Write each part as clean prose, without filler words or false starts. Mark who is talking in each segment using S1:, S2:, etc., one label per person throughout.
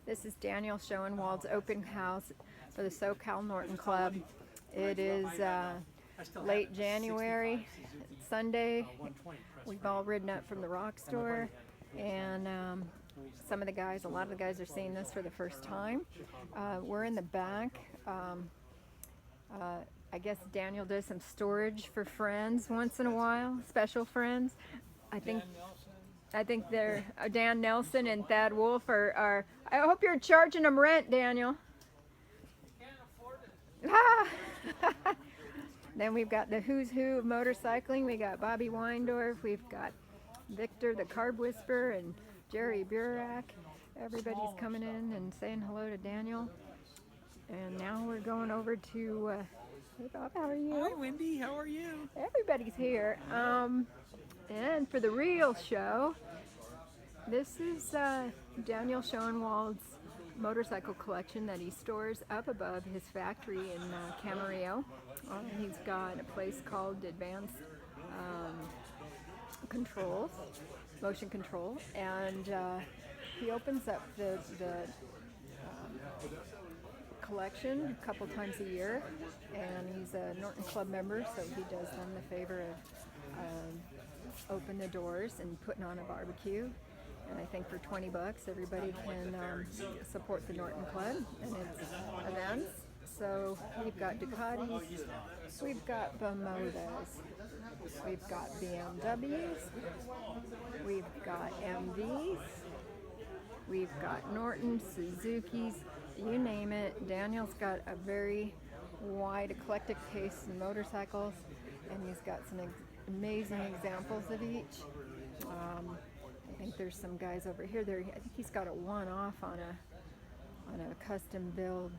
S1: This is Daniel Schoenwald's open house for the SoCal Norton Club. It is late January, Sunday. We've all ridden up from the rock store, and a lot of the guys are seeing this for the first time. We're in the back. I guess Daniel does some storage for friends once in a while, special friends. I think they're Dan Nelson and Thad Wolf are I hope you're charging them rent, Daniel. Then we've got the who's who of motorcycling. We got Bobby Weindorf. We've got Victor the Carb Whisperer and Jerry Burak. Everybody's coming in and saying hello to Daniel. And now we're going over to hey Bob, how are you?
S2: Hi Wendy, how are you?
S1: Everybody's here. And for the real show, this is Daniel Schoenwald's motorcycle collection that he stores up above his factory in Camarillo. He's got a place called Advanced Controls, Motion Control, and he opens up the collection a couple times a year, and he's a Norton Club member, so he does them the favor of open the doors and putting on a barbecue. And I think for $20 everybody can support the Norton Club and its events. So we've got Ducatis, we've got Bermudas, we've got BMWs, we've got MVs, we've got Norton, Suzuki's, you name it. Daniel's got a very wide, eclectic taste in motorcycles, and he's got some amazing examples of each. I think there's some guys over here. I think he's got a one-off on a custom build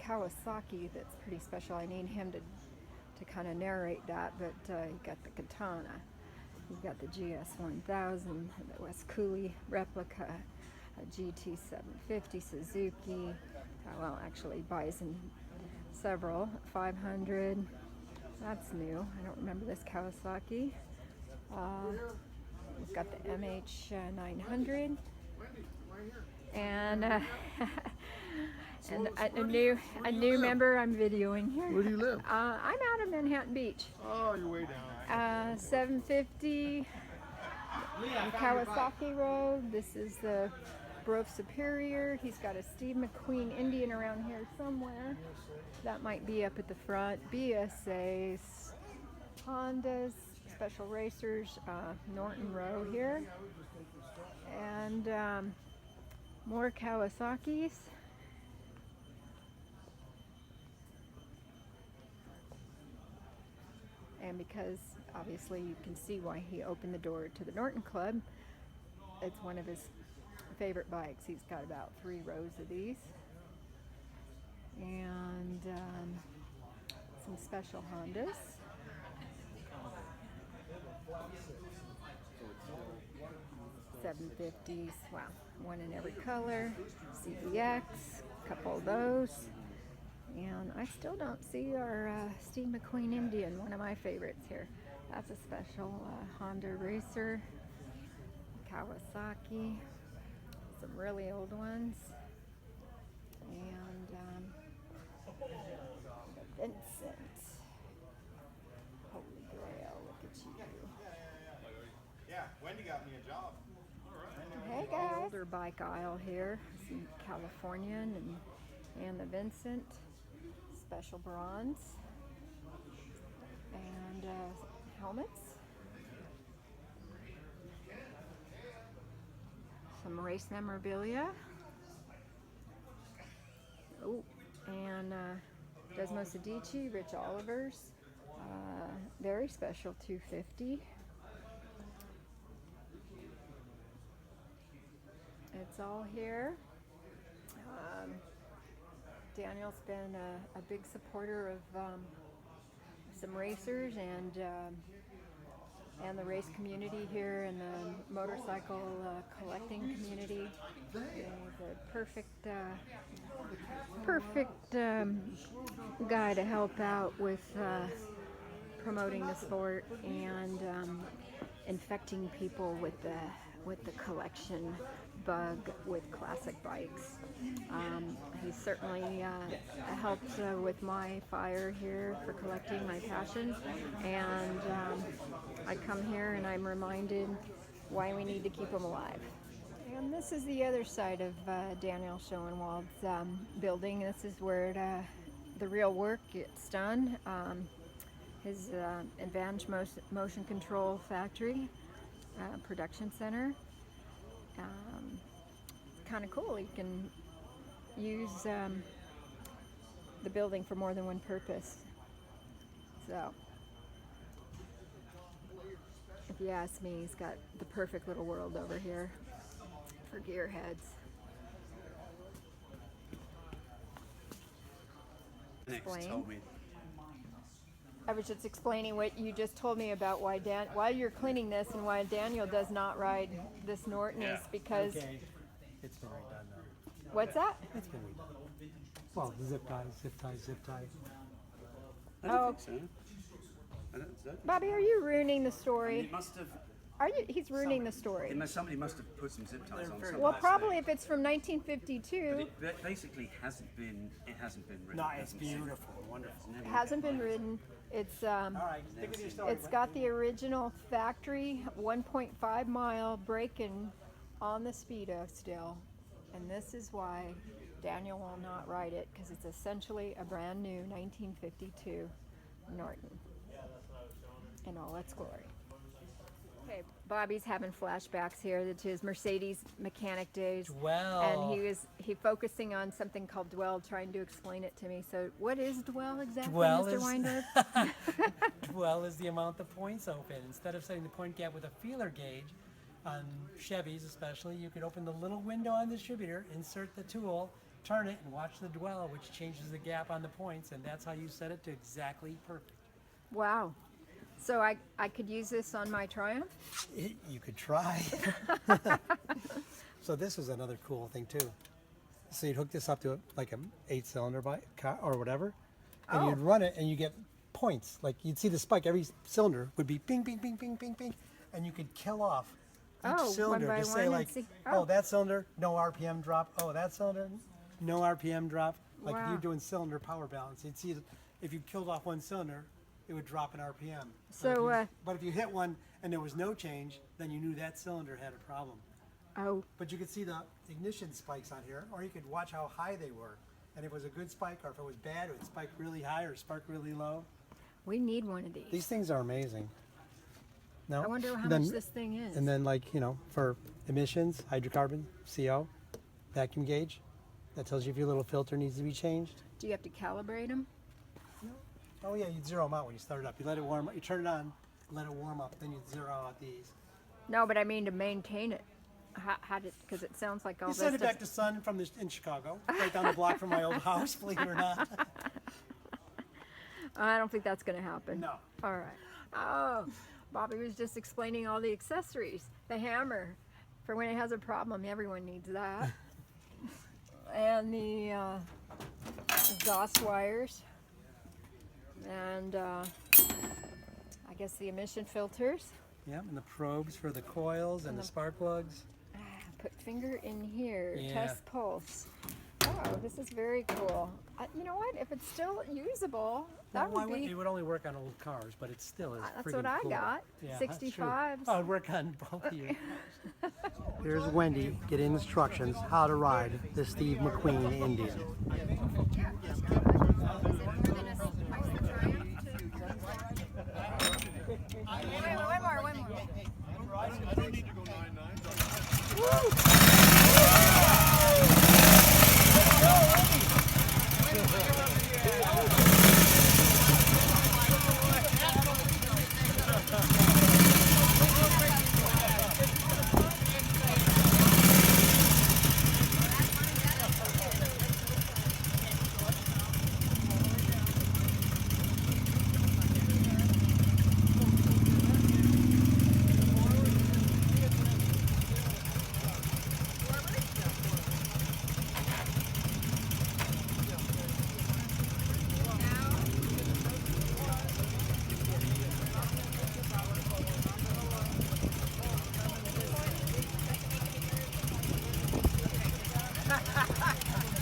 S1: Kawasaki that's pretty special. I need him to kind of narrate that, but you got the Katana, you've got the GS1000, the West Cooley replica, a GT750 Suzuki, well actually Bison several, 500, that's new, I don't remember this Kawasaki. We've got the MH900 and and a new member I'm videoing here.
S3: Where do you live?
S1: I'm out of Manhattan Beach.
S3: Oh, you're way down.
S1: 750 on Kawasaki Road. This is the Grove Superior. He's got a Steve McQueen Indian around here somewhere. That might be up at the front. BSAs, Hondas, Special Racers, Norton Row here, and more Kawasaki's. And because obviously you can see why he opened the door to the Norton Club, it's one of his favorite bikes. He's got about 3 rows of these, and some special Hondas. 750s, wow, one in every color. CBX, a couple of those. And I still don't see our Steve McQueen Indian, one of my favorites here. That's a special Honda Racer, Kawasaki, some really old ones, and Vincent. Holy Grail, look at you.
S3: Yeah, Wendy got me a job.
S1: Hey guys. Older bike aisle here. Some Californian and the Vincent special bronze, and helmets. Some race memorabilia. Oh, and Desmos Adichie, Rich Oliver's, very special 250. It's all here. Daniel's been a big supporter of some racers and the race community here, and the motorcycle collecting community. He's a perfect guy to help out with promoting the sport and infecting people with the collection bug with classic bikes. He certainly helped with my fire here for collecting my passion, and I come here and I'm reminded why we need to keep them alive. And this is the other side of Daniel Schoenwald's building. This is where the real work gets done. His advanced motion control factory, production center. Kind of cool. You can use the building for more than one purpose. So, if you ask me, he's got the perfect little world over here for gearheads. Explain. I was just explaining what you just told me about why you're cleaning this and why Daniel does not ride this Norton is because.
S2: Okay. It's been redone though.
S1: What's that?
S2: It's been redone. Well, zip tie, zip tie, zip tie.
S4: I don't think so. I don't.
S1: Bobby, are you ruining the
S4: I mean,
S1: story?
S4: it must have.
S1: He's ruining the story.
S4: Somebody must have put some zip ties on.
S1: Well, probably if it's from 1952.
S4: But it basically hasn't been. It hasn't been written.
S2: No, it's beautiful, wonderful.
S1: It hasn't been ridden. It's
S2: All right, stick with your story.
S1: it's got the original factory 1.5 mile break-in on the Speedo still, and this is why Daniel will not ride it, because it's essentially a brand new 1952 Norton in all its glory. Okay, Bobby's having flashbacks here to his Mercedes mechanic days.
S2: Dwell.
S1: And he focusing on something called dwell, trying to explain it to me. So what is dwell exactly,
S2: Dwell
S1: Mr.
S2: is-
S1: Weindorf?
S2: Dwell is the amount the points open. Instead of setting the point gap with a feeler gauge, on Chevys especially, you could open the little window on the distributor, insert the tool, turn it, and watch the dwell, which changes the gap on the points, and that's how you set it to exactly perfect.
S1: Wow. So I could use this on my Triumph?
S2: You could try. So this is another cool thing too. So you'd hook this up to like an 8-cylinder bike car or whatever, and you'd run it, and you get points. Like you'd see the spike. Every cylinder would be ping, ping, ping, ping, ping, ping, and you could kill off each cylinder
S1: one by
S2: to say
S1: one
S2: like,
S1: and see.
S2: oh, that cylinder, no RPM drop. Oh, that cylinder, no RPM drop. Like if
S1: Wow.
S2: you're doing cylinder power balance, you'd see if you killed off one cylinder, it would drop an RPM.
S1: So,
S2: But if you hit one and there was no change, then you knew that cylinder had a problem.
S1: Oh,
S2: But you could see the ignition spikes on here, or you could watch how high they were. And if it was a good spike, or if it was bad, it would spike really high or spark really low.
S1: we need one of these.
S2: These things are amazing. No?
S1: I wonder how
S2: Then-
S1: much this thing is.
S2: And then like, for emissions, hydrocarbon, CO, vacuum gauge, that tells you if your little filter needs to be changed.
S1: Do you have to calibrate them?
S2: Oh yeah, you zero them out when you start it up. You let it warm up, you turn it on, let it warm up, then you zero out these.
S1: No, but I mean to maintain it. How did? Because it sounds like all
S2: You
S1: this
S2: send it
S1: stuff.
S2: back to Sun in Chicago, right down the block from my old house, believe it or not.
S1: I don't think that's going to happen.
S2: No.
S1: All right. Oh, Bobby was just explaining all the accessories. The hammer, for when it has a problem, everyone needs that. And the exhaust wires. And I guess the emission filters.
S2: Yep, and the probes for the coils and the spark plugs.
S1: Put finger in here,
S2: Yeah.
S1: test pulse. Oh, this is very cool. You know what? If it's still usable, that
S2: Well,
S1: would be.
S2: it would only work on old cars, but it still is
S1: That's
S2: freaking
S1: what I
S2: cool.
S1: got.
S2: Yeah, that's true.
S1: 65s.
S2: Oh, it'd work on both of you. Here's Wendy getting instructions how to ride the Steve McQueen Indian.
S1: One more.
S3: I don't need to go 9.9.
S4: Right.